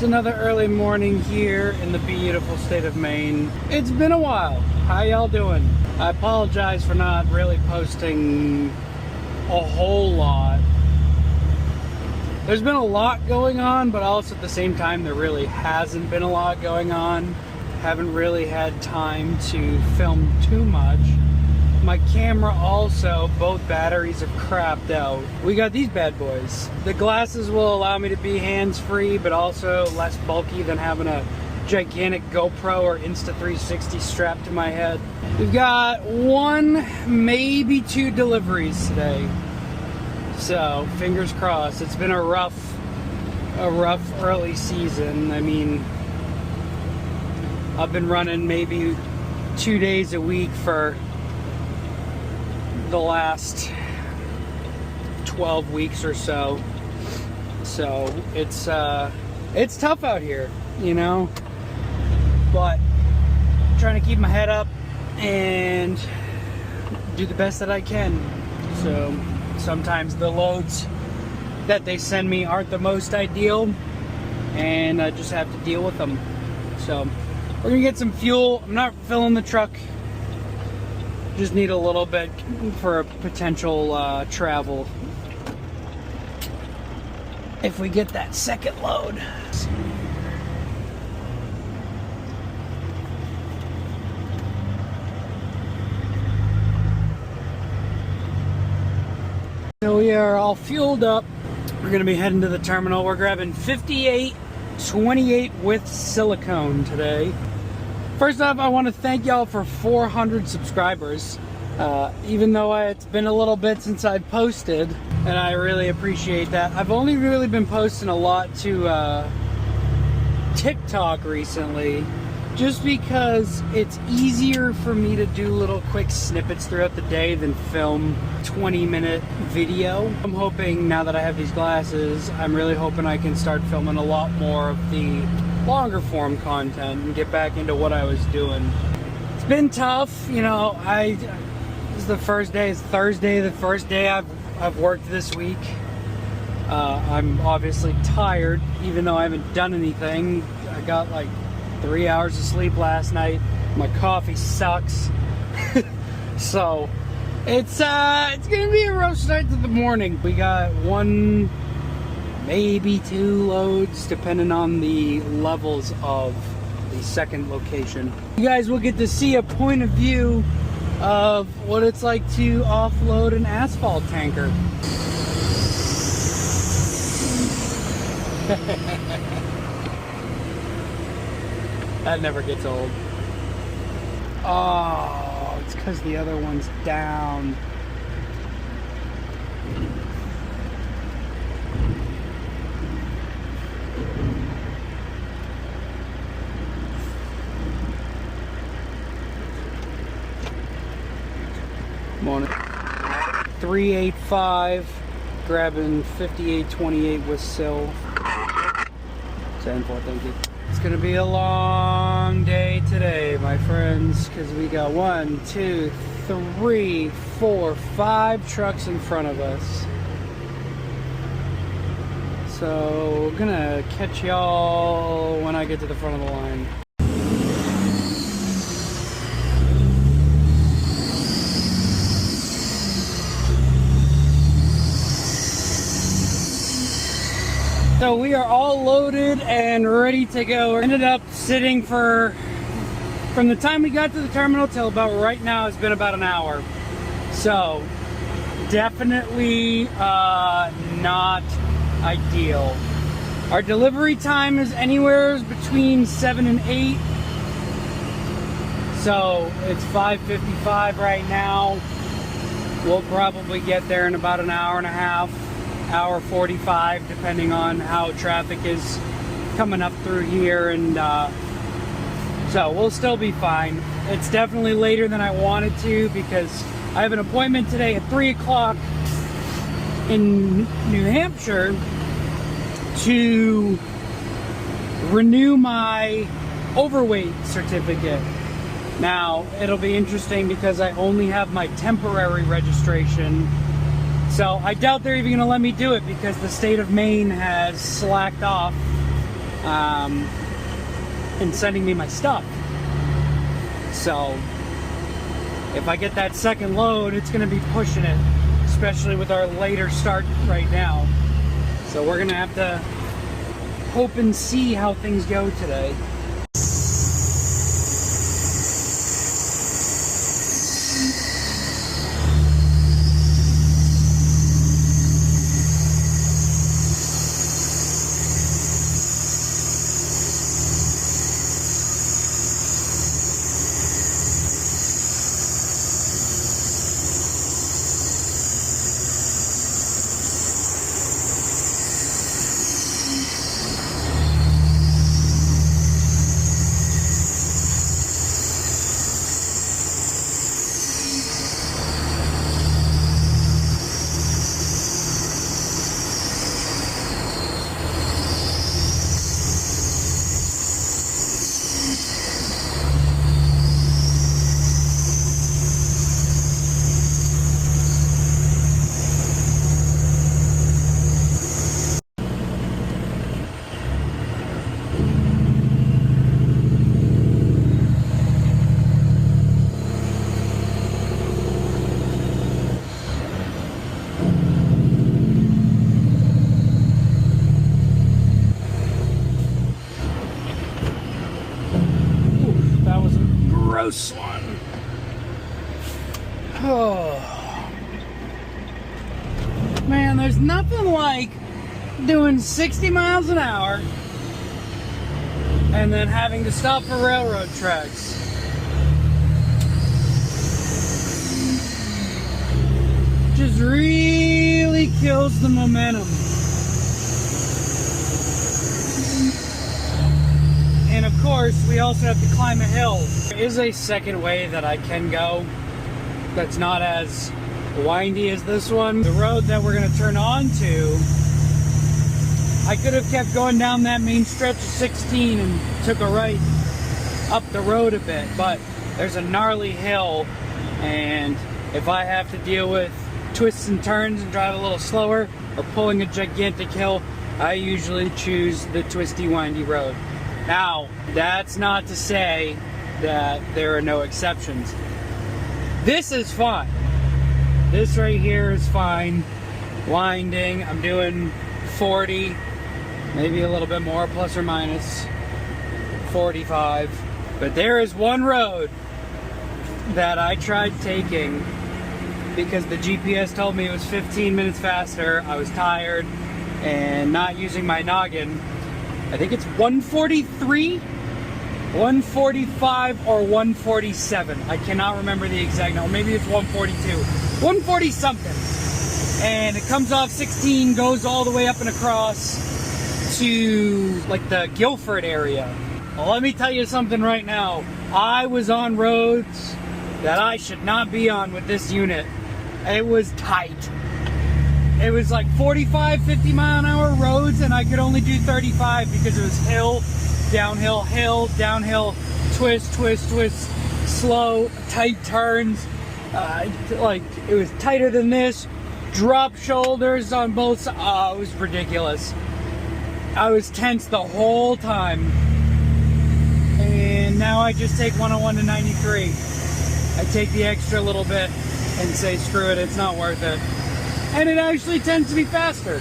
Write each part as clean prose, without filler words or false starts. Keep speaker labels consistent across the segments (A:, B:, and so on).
A: It's another early morning here in the beautiful state of Maine. It's been a while. How y'all doing? I apologize for not really posting a whole lot. There's been a lot going on, but also at the same time there really hasn't been a lot going on. Haven't really had time to film too much. My camera also, both batteries have crapped out. We got these bad boys. The glasses will allow me to be hands-free, but also less bulky than having a gigantic GoPro or Insta360 strapped to my head. We've got one, maybe two deliveries today. So, fingers crossed. It's been a rough early season. I mean, I've been running maybe 2 days a week for the last 12 weeks or so. So it's tough out here, you know, but I'm trying to keep my head up and do the best that I can. So sometimes the loads that they send me aren't the most ideal, and I just have to deal with them. So we're gonna get some fuel. I'm not filling the truck. Just need a little bit for a potential travel if we get that second load. So we are all fueled up. We're going to be heading to the terminal. We're grabbing 5828 with silicone today. First off, I want to thank y'all for 400 subscribers. Even though it's been a little bit since I've posted, and I really appreciate that. I've only really been posting a lot to TikTok recently, just because it's easier for me to do little quick snippets throughout the day than film 20-minute video. I'm hoping, now that I have these glasses, I'm really hoping I can start filming a lot more of the longer form content and get back into what I was doing. It's been tough, you know. This is the first day. It's Thursday, the first day I've worked this week. I'm obviously tired, even though I haven't done anything. I got like 3 hours of sleep last night. My coffee sucks. So it's gonna be a rough start to the morning. We got one, maybe two loads, depending on the levels of the second location. You guys will get to see a point of view of what it's like to offload an asphalt tanker. That never gets old. Oh, it's because the other one's down. Morning. 385, grabbing 5828 with Sil. 10-4, thank you. It's gonna be a long day today, my friends, because we got 1, 2, 3, 4, 5 trucks in front of us. So we're gonna catch y'all when I get to the front of the line. So we are all loaded and ready to go. We ended up sitting from the time we got to the terminal till about right now, it's been about an hour. So definitely not ideal. Our delivery time is anywhere between 7 and 8. So it's 5:55 right now. We'll probably get there in about an hour and a half. Hour 45, depending on how traffic is coming up through here, and so we'll still be fine. It's definitely later than I wanted to, because I have an appointment today at 3 o'clock in New Hampshire to renew my overweight certificate. Now, it'll be interesting because I only have my temporary registration. So I doubt they're even going to let me do it, because the state of Maine has slacked off and sending me my stuff. So if I get that second load, it's going to be pushing it, especially with our later start right now. So we're going to have to hope and see how things go today. Gross one. Oh man, there's nothing like doing 60 miles an hour and then having to stop for railroad tracks. Just really kills the momentum. And of course, we also have to climb a hill. There is a second way that I can go that's not as windy as this one. The road that we're going to turn onto, I could have kept going down that main stretch of 16 and took a right up the road a bit, but there's a gnarly hill, and if I have to deal with twists and turns and drive a little slower or pulling a gigantic hill, I usually choose the twisty, windy road. Now, that's not to say that there are no exceptions. This is fine. This right here is fine. Winding, I'm doing 40, maybe a little bit more, plus or minus 45. But there is one road that I tried taking because the GPS told me it was 15 minutes faster. I was tired and not using my noggin. I think it's 143, 145, or 147. I cannot remember the exact number. Maybe it's 142. 140 something. And it comes off 16, goes all the way up and across to like the Guilford area. Well, let me tell you something right now. I was on roads that I should not be on with this unit. It was tight. It was like 45, 50 mile an hour roads, and I could only do 35 because it was hill, downhill, twist, twist, twist, slow, tight turns. Like, it was tighter than this. Drop shoulders on both sides. Oh, it was ridiculous. I was tense the whole time. And now I just take 101 to 93. I take the extra little bit and say, screw it, it's not worth it. And it actually tends to be faster.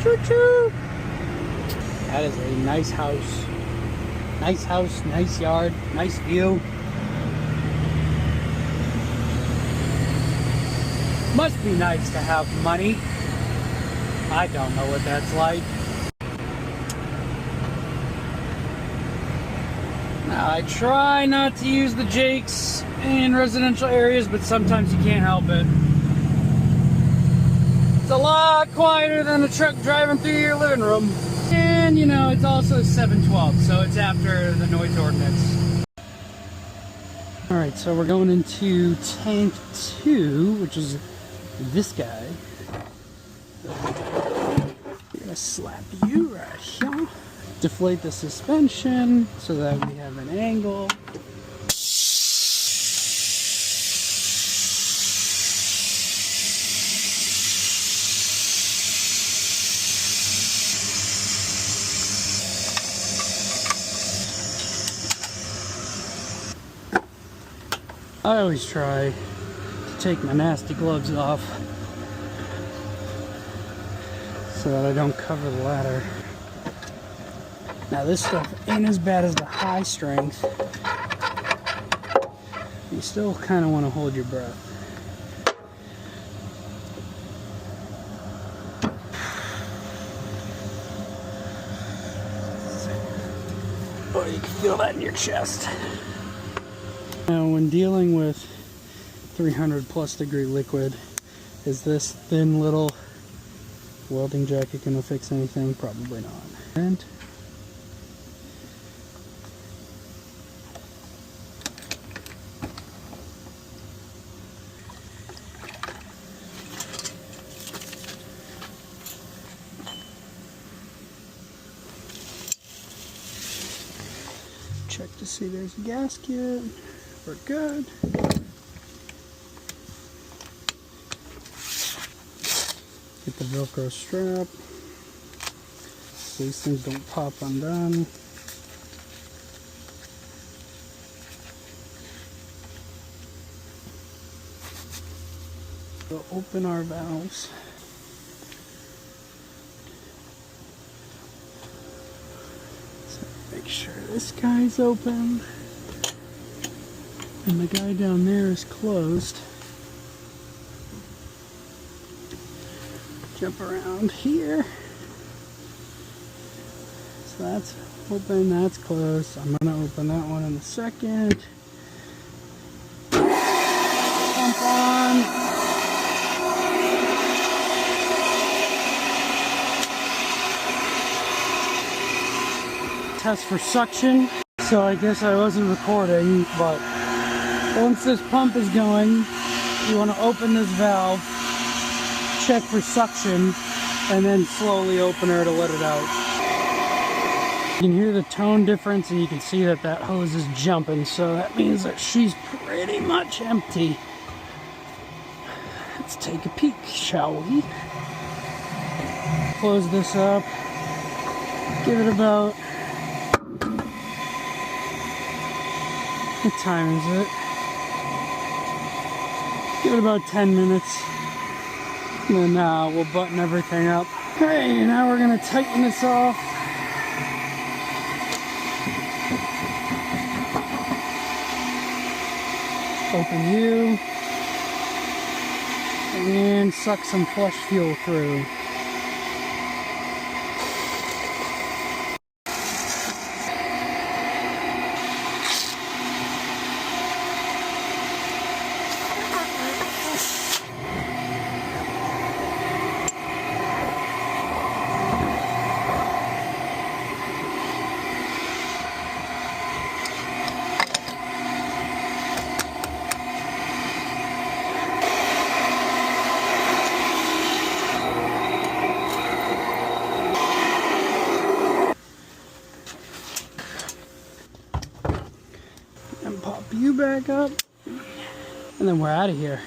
A: Choo-choo! That is a nice house. Nice house, nice yard, nice view. Must be nice to have money. I don't know what that's like. Now, I try not to use the Jakes in residential areas, but sometimes you can't help it. It's a lot quieter than a truck driving through your living room. And, you know, it's also 712, so it's after the noise ordinance. Alright, so we're going into tank 2, which is this guy. I'm gonna slap you right here. deflate the suspension so that we have an angle. I always try to take my nasty gloves off so that I don't cover the ladder. Now this stuff ain't as bad as the high strength. You still kind of want to hold your breath. Oh, you can feel that in your chest. Now when dealing with 300 plus degree liquid, is this thin little welding jacket gonna fix anything? Probably not. And check to see there's a gasket. We're good. Get the Velcro strap so these things don't pop undone. We'll open our valves. So make sure this guy's open. And the guy down there is closed. Jump around here. So that's open, that's closed. I'm gonna open that one in a second. Pump on. Test for suction. So I guess I wasn't recording, but once this pump is going, you want to open this valve, check for suction, and then slowly open her to let it out. You can hear the tone difference and you can see that that hose is jumping, so that means that she's pretty much empty. Let's take a peek, shall we? Close this up, give it about, what time is it? Give it about 10 minutes, and then we'll button everything up. Okay, now we're gonna tighten this off. Open U, and suck some flush fuel through. And pop you back up, and then we're out of here.